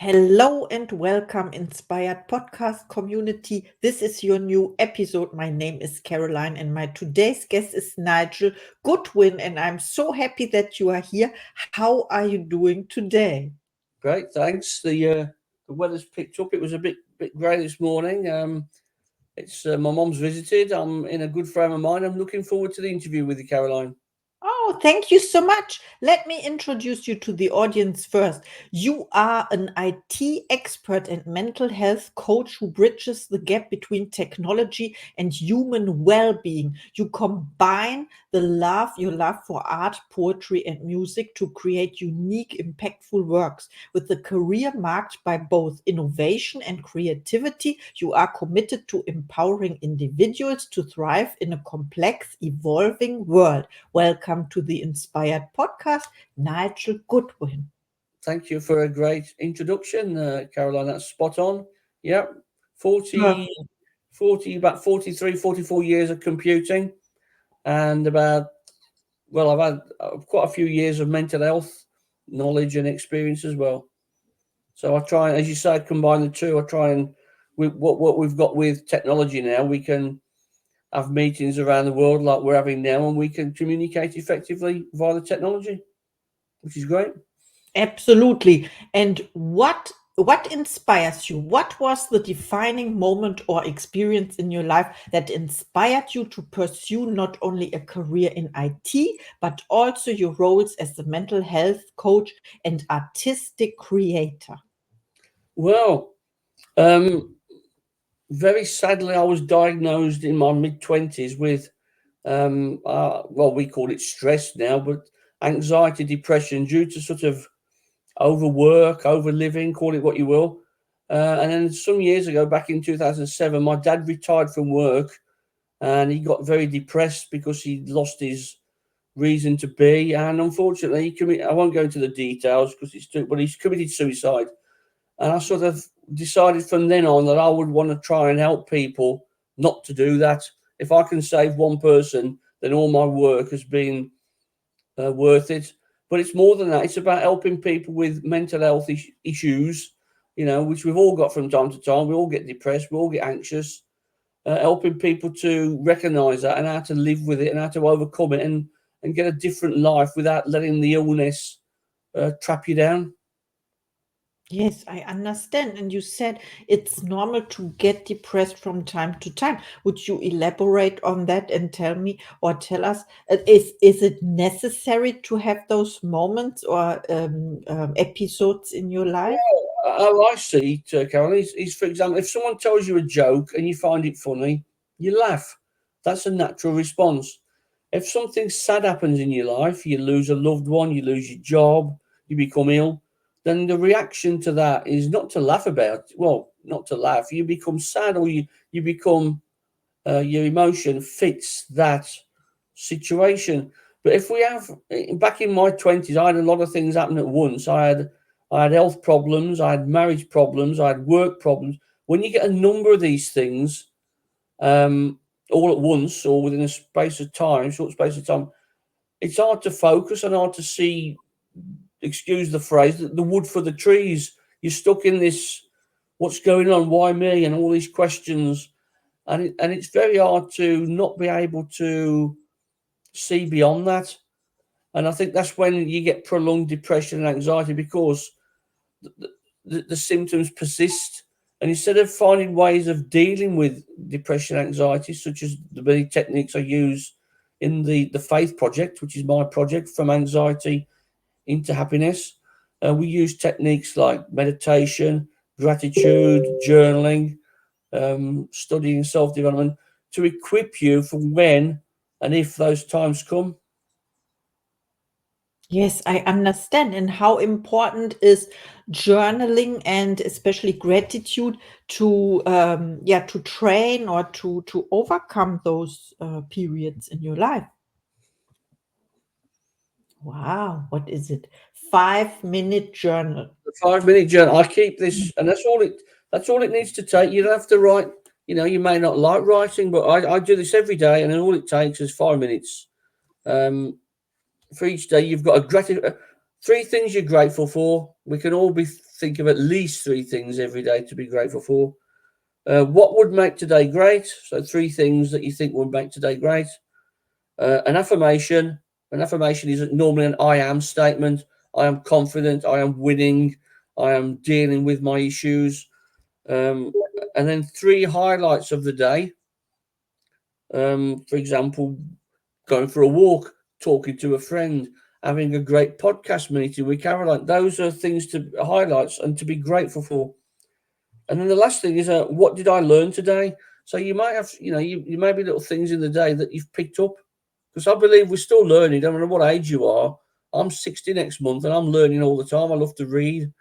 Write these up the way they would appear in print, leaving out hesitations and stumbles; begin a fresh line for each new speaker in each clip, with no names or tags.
Hello and welcome, Inspired Podcast community. This is your new episode. My name is Caroline, and my today's guest is Nigel Goodwin. And I'm so happy that you are here. How are you doing today?
Great, thanks. The weather's picked up. It was a bit grey this morning. It's my mum's visited. I'm in a good frame of mind. I'm looking forward to the interview with you, Caroline.
Oh, thank you so much. Let me introduce you to the audience first. You are an IT expert and mental health coach who bridges the gap between technology and human well-being. You combine your love for art, poetry, and music to create unique, impactful works. With a career marked by both innovation and creativity, you are committed to empowering individuals to thrive in a complex, evolving world. Welcome to the Inspired Podcast, Nigel Goodwin.
Thank you for a great introduction, Caroline. That's spot on. Yeah,
Uh,
40, 40, about 43, 44 years of computing, and I've had quite a few years of mental health knowledge and experience as well. So I try, as you say, combine the two. I try and with what we've got with technology now, we can have meetings around the world like we're having now, and we can communicate effectively via the technology, which is great.
Absolutely. And what inspires you? What was the defining moment or experience in your life that inspired you to pursue not only a career in IT, but also your roles as a mental health coach and artistic creator?
Well, um, very sadly, I was diagnosed in my mid 20s with, we call it stress now, but anxiety, depression due to sort of overwork, overliving, call it what you will. And then some years ago, back in 2007, my dad retired from work and he got very depressed because he lost his reason to be. And unfortunately, I won't go into the details because but he's committed suicide. And I sort of decided from then on that I would want to try and help people not to do that. If I can save one person, then all my work has been worth it. But it's more than that. It's about helping people with mental health issues, which we've all got from time to time. We all get depressed, we all get anxious. Helping people to recognize that and how to live with it and how to overcome it and get a different life without letting the illness trap you down.
Yes, I understand. And you said it's normal to get depressed from time to time. Would you elaborate on that and tell me or tell us, is it necessary to have those moments or episodes in your life?
How I see it, Carol, is, for example, if someone tells you a joke and you find it funny, you laugh. That's a natural response. If something sad happens in your life, you lose a loved one, you lose your job, you become ill, then the reaction to that is not to laugh about. Well, not to laugh. You become sad, or you become your emotion fits that situation. But if we have back in my 20s, I had a lot of things happen at once. I had health problems, I had marriage problems, I had work problems. When you get a number of these things all at once or within a short space of time, it's hard to focus and hard to see, excuse the phrase, the wood for the trees. You're stuck in this, what's going on, why me, and all these questions. And it's very hard to not be able to see beyond that. And I think that's when you get prolonged depression and anxiety because the symptoms persist. And instead of finding ways of dealing with depression and anxiety, such as the many techniques I use in the Faith Project, which is my project from anxiety into happiness, we use techniques like meditation, gratitude, journaling, studying self development to equip you for when and if those times come.
Yes, I understand. And how important is journaling and especially gratitude to to train or to overcome those periods in your life? Wow, what is it? 5 minute journal.
The 5 minute journal. I keep this, and that's all it needs to take. You don't have to write. You may not like writing, but I do this every day, and then all it takes is 5 minutes. Um, for each day, you've got a gratitude. 3 things you're grateful for. We can all think of at least 3 things every day to be grateful for. What would make today great? So 3 things that you think would make today great. An affirmation. An affirmation is normally an I am statement. I am confident. I am winning. I am dealing with my issues. Um, and then 3 highlights of the day. For example, going for a walk, talking to a friend, having a great podcast meeting with Caroline. Those are things to highlights and to be grateful for. And then the last thing is, what did I learn today? So you might have, you may be little things in the day that you've picked up, because I believe we're still learning. I don't know what age you are. I'm 60 next month, and I'm learning all the time. I love to read.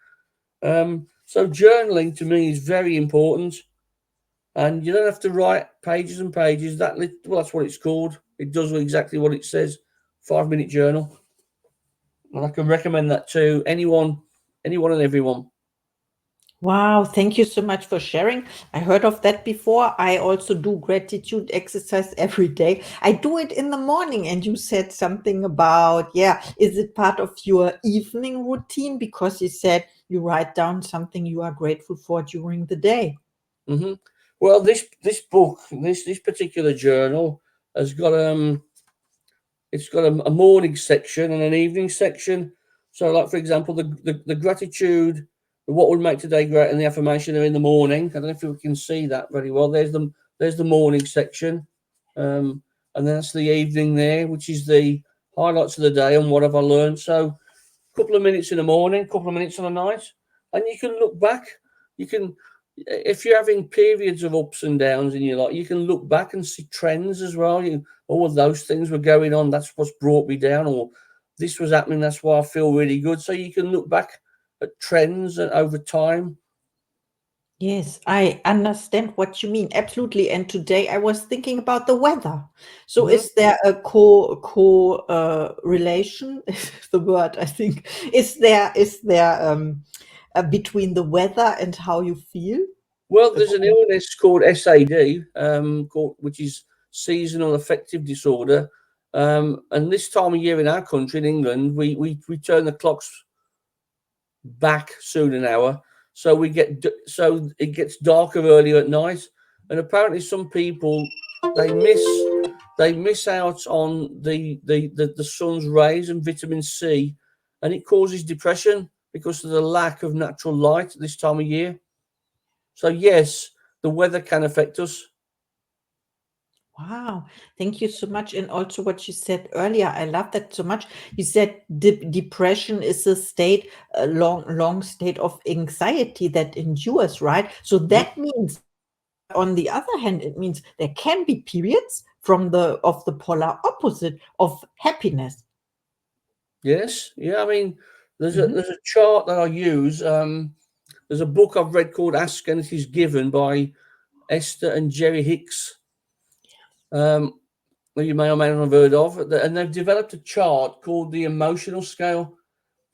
So journaling to me is very important, and you don't have to write pages and pages. Well, that's what it's called. It does exactly what it says. 5-minute journal, and I can recommend that to anyone and everyone.
Wow, thank you so much for sharing. I heard of that before. I also do gratitude exercise every day. I do it in the morning, and you said something about, yeah, is it part of your evening routine? Because you said you write down something you are grateful for during the day.
hmm Well, this book, this particular journal has got it's got a morning section and an evening section. So, like for example, the gratitude, what would make today great, and the affirmation are in the morning. I don't know if you can see that very well. There's the morning section, um, and then that's the evening there, which is the highlights of the day and what have I learned. So, a couple of minutes in the morning, a couple of minutes on the night, and you can look back. You can, if you're having periods of ups and downs in your life, you can look back and see trends as well. All of those things were going on. That's what's brought me down, or this was happening. That's why I feel really good. So you can look back at trends and over time.
Yes, I understand what you mean. Absolutely. And today I was thinking about the weather. So
hmm
is there a relation, is the word, I think. Is there between the weather and how you feel?
Well, there's an
According-
illness called SAD, which is seasonal affective disorder. And this time of year in our country, in England, we turn the clocks back soon an hour, so so it gets darker earlier at night, and apparently some people they miss they miss out on the sun's rays and vitamin C, and it causes depression because of the lack of natural light this time of year. So yes, the weather can affect us.
Wow, thank you so much. And also what you said earlier, I love that so much. You said depression is a state, a long state of anxiety that endures, right? So
Mhm.
that means, on the other hand, it means there can be periods from the polar opposite of happiness.
Yes, yeah. I mean,
Mhm.
there's a chart that I use. There's a book I've read called Ask and It Is Given by Esther and Jerry Hicks. Um, that you may or may not have heard of, and they've developed a chart called the emotional scale,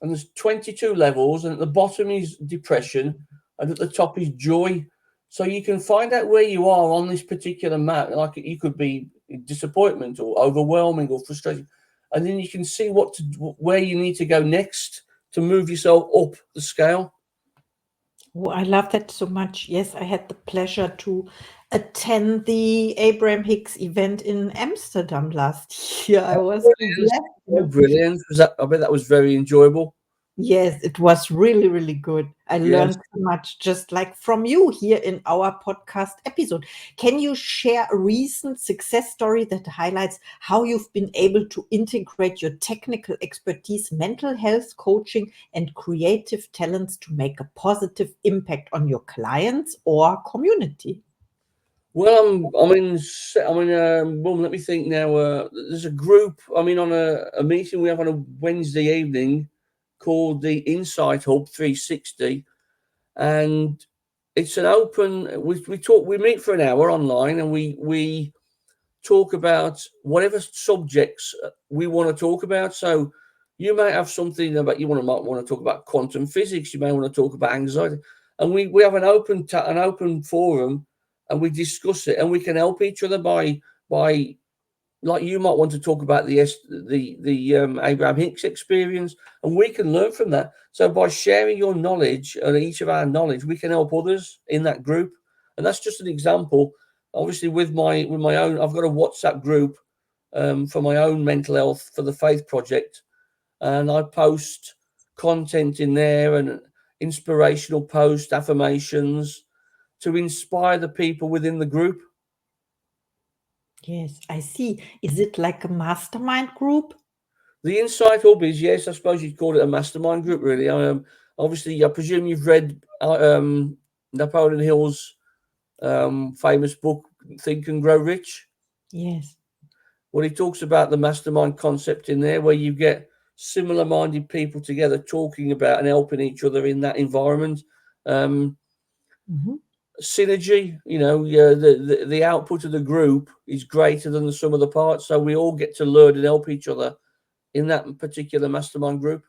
and there's 22 levels, and at the bottom is depression, and at the top is joy. So you can find out where you are on this particular map. Like you could be disappointment or overwhelming or frustrating, and then you can see where you need to go next to move yourself up the scale.
Oh, I love that so much. Yes, I had the pleasure to attend the Abraham Hicks event in Amsterdam last year. I was so
Brilliant.
blessed.
Oh, brilliant. I bet that was very enjoyable.
Yes, it was really, really good. I
Yes.
learned so much, just like from you here in our podcast episode. Can you share a recent success story that highlights how you've been able to integrate your technical expertise, mental health coaching, and creative talents to make a positive impact on your clients or community?
Well, well, let me think now. There's a group. On a meeting we have on a Wednesday evening called the Insight Hub 360, and it's an open. We meet for an hour online, and we talk about whatever subjects we want to talk about. So you may have something about might want to talk about quantum physics. You may want to talk about anxiety, and we have an open forum, and we discuss it, and we can help each other by like you might want to talk about the Abraham Hicks experience, and we can learn from that. So by sharing your knowledge and each of our knowledge, we can help others in that group. And that's just an example. Obviously, with my own, I've got a WhatsApp group for my own mental health for the Faith Project, and I post content in there and inspirational posts, affirmations to inspire the people within the group.
Yes, I see. Is it like a mastermind group?
The Insight Hub is, yes, I suppose you'd call it a mastermind group, really. Obviously, I presume you've read Napoleon Hill's famous book, Think and Grow Rich.
Yes.
Well, he talks about the mastermind concept in there, where you get similar-minded people together talking about and helping each other in that environment.
Mhm.
Synergy, yeah, the output of the group is greater than the sum of the parts, so we all get to learn and help each other in that particular mastermind group.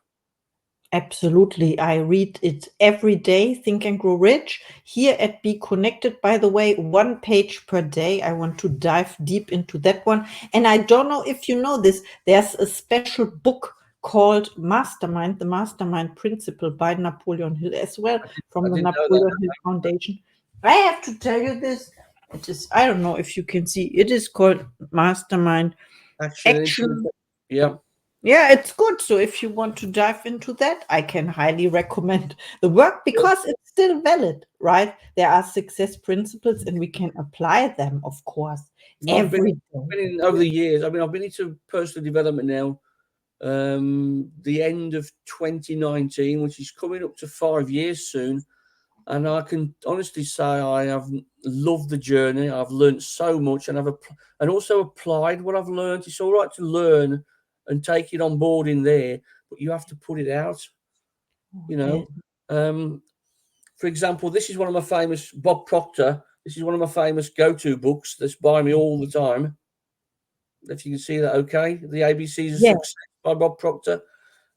Absolutely. I read it every day, Think and Grow Rich. Here at Be Connected, by the way, 1 page per day. I want to dive deep into that one. And I don't know if you know this, there's a special book called Mastermind, the Mastermind Principle by Napoleon Hill as well,
I
from the
didn't know that.
Napoleon Hill Foundation. I have to tell you this. It is, I don't know if you can see, it is called Mastermind
Actually,
Action.
yeah.
Yeah, it's good. So if you want to dive into that, I can highly recommend the work because it's still valid, right? There are success principles and we can apply them, of course,
Well,
every
been
day.
in over the years. I mean, I've been into personal development now. The end of 2019, which is coming up to 5 years soon, and I can honestly say I have loved the journey. I've learned so much, and and also applied what I've learned. It's all right to learn and take it on board in there, but you have to put it out. You
Yes,
know, for example, this is one of my famous Bob Proctor. This is one of my famous go-to books that's by me all the time. If you can see that, okay, the ABCs of
yes,
Success by Bob Proctor,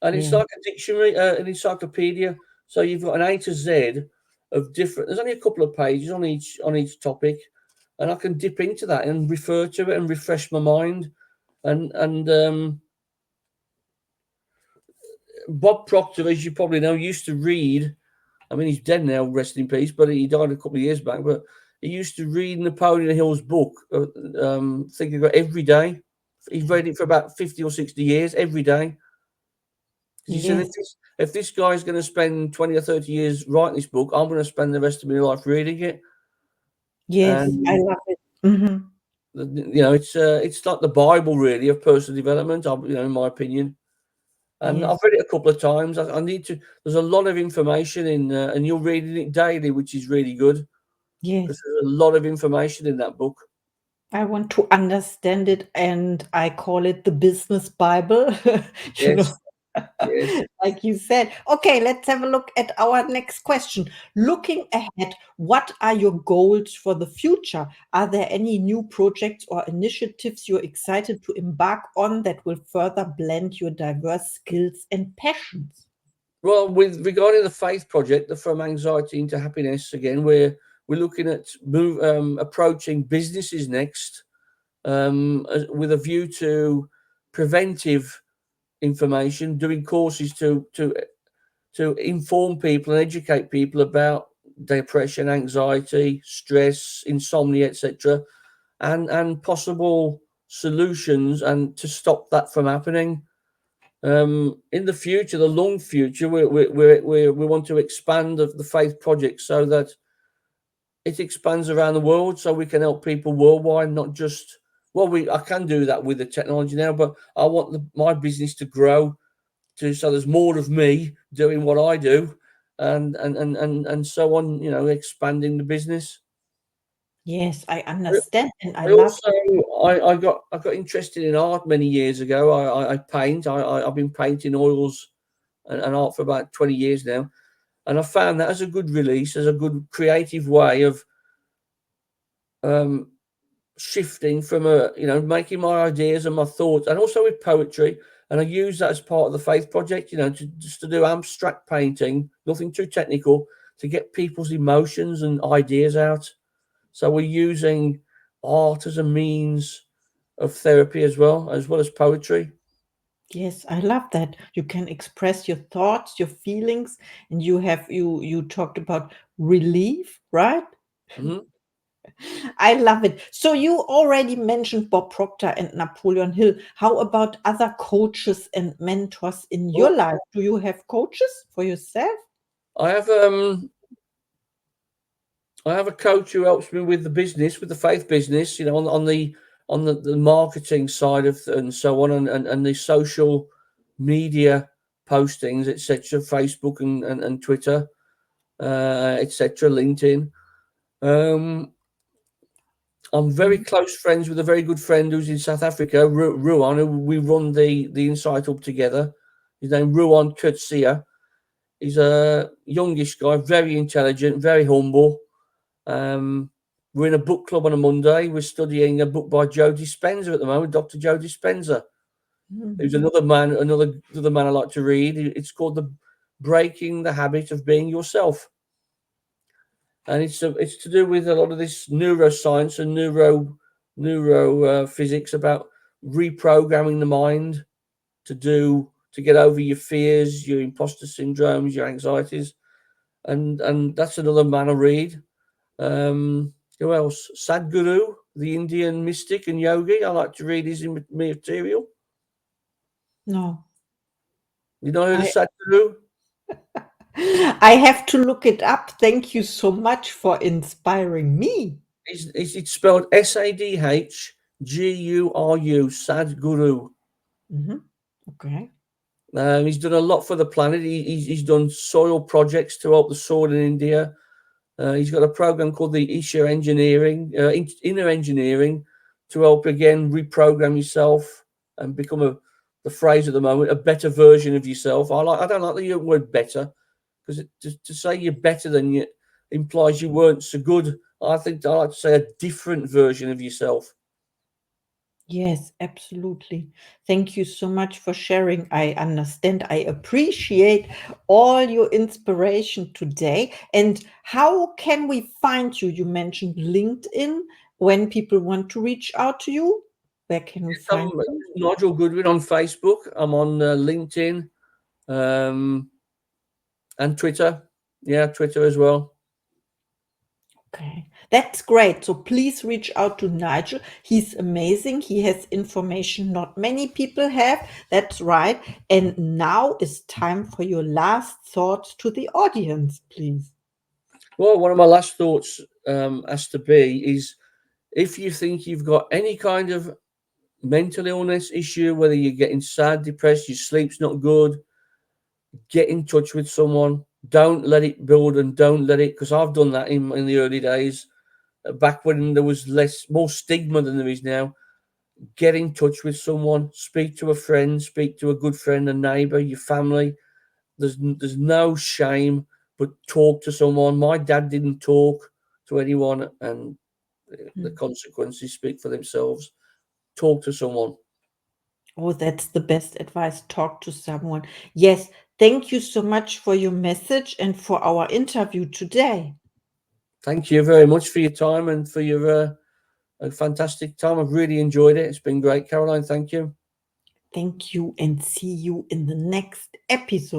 and it's
yes,
like a dictionary, an encyclopedia. So you've got an A to Z of different. There's only a couple of pages on each topic, and I can dip into that and refer to it and refresh my mind. And Bob Proctor, as you probably know, used to read. I mean, he's dead now, rest in peace, but he died a couple of years back. But he used to read Napoleon Hill's book, think about every day. He read it for about 50 or 60 years every day. Because he said,
yes,
if this guy's going to spend 20 or 30 years writing this book, I'm going to spend the rest of my life reading it.
yes, I
And
love it. Mhm.
it's like the Bible really of personal development. In my opinion. And I've
Yes,
read it a couple of times. I need to. There's a lot of information in, and you're reading it daily, which is really good because
yes.
there's a lot of information in that book.
I want to understand it and I call it the business Bible, you know.
Yes, yes.
Like you said. Okay, let's have a look at our next question. Looking ahead, what are your goals for the future? Are there any new projects or initiatives you're excited to embark on that will further blend your diverse skills and passions?
Well, with regarding the Faith Project, the From Anxiety into Happiness, again, we're looking at approaching businesses next, with a view to preventive information, doing courses to inform people and educate people about depression, anxiety, stress, insomnia, etc., and possible solutions and to stop that from happening. In the future, the long future, we want to expand the Faith Project so that it expands around the world, so we can help people worldwide, not just. Well, I can do that with the technology now, but I want my business to grow so there's more of me doing what I do, and so on. Expanding the business.
Yes, I
I
understand and I
I
love
also I got interested in art many years ago. I paint. I've been painting oils and art for about 20 years now, and I found that as a good release, as a good creative way of um, shifting from making my ideas and my thoughts, and also with poetry. And I use that as part of the Faith Project, just to do abstract painting, nothing too technical, to get people's emotions and ideas out. So we're using art as a means of therapy as well as poetry.
Yes, I love that. You can express your thoughts, your feelings, and you talked about relief, right?
Hmm.
I love it. So you already mentioned Bob Proctor and Napoleon Hill. How about other coaches and mentors in your
Well,
life? Do you have coaches for yourself?
I have I have a coach who helps me with the business, with the faith business, on the marketing side of and so on, and the social media postings, etc., Facebook and Twitter, etc., LinkedIn. Um, I'm very
Mhm.
close friends with a very good friend who's in South Africa, Ruan, who we run the Insight Hub together. His name Ruan Kurtzia. He's a youngish guy, very intelligent, very humble. We're in a book club on a Monday. We're studying a book by Joe Dispenza at the moment, Dr. Joe Dispenza, who's
Mhm.
another man I like to read. It's called the Breaking the Habit of Being Yourself, and it's to do with a lot of this neuroscience and neuro physics about reprogramming the mind to get over your fears, your imposter syndromes, your anxieties, and that's another man I read. Who else? Sadhguru, the Indian mystic and yogi. I like to read his material.
No,
You know who the
I
Sadhguru?
I have to look it up. Thank you so much for inspiring me.
It's spelled Sadhguru. Sadhguru.
Mhm. Okay.
He's done a lot for the planet. He's done soil projects to help the soil in India. He's got a program called the Isha Engineering, Inner Engineering, to help again reprogram yourself and become the phrase at the moment, a better version of yourself. I don't like the word better because to say you're better than you implies you weren't so good. I think I like to say a different version of yourself.
Yes, absolutely. Thank you so much for sharing. I understand. I appreciate all your inspiration today. And how can we find you? You mentioned LinkedIn. When people want to reach out to you, where can we find
I'm
you?
Nigel Goodwin on Facebook. I'm on LinkedIn um, and Twitter. Yeah, Twitter as well.
Okay, that's great. So please reach out to Nigel. He's amazing. He has information not many people have. That's right. And now is time for your last thoughts to the audience, please.
Well, one of my last thoughts has to be is if you think you've got any kind of mental illness issue, whether you're getting sad, depressed, your sleep's not good, get in touch with someone. Don't let it build and don't let it, because I've done that in the early days, back when there was more stigma than there is now. Get in touch with someone, speak to a friend, speak to a good friend, a neighbor, your family. There's no shame, but talk to someone. My dad didn't talk to anyone, and the
Hmm.
consequences speak for themselves. Talk to someone.
Oh, that's the best advice. Talk to someone. Yes, thank you so much for your message and for our interview today.
Thank you very much for your time and for your a fantastic time. I've really enjoyed it. It's been great, Caroline. Thank you.
Thank you and see you in the next episode.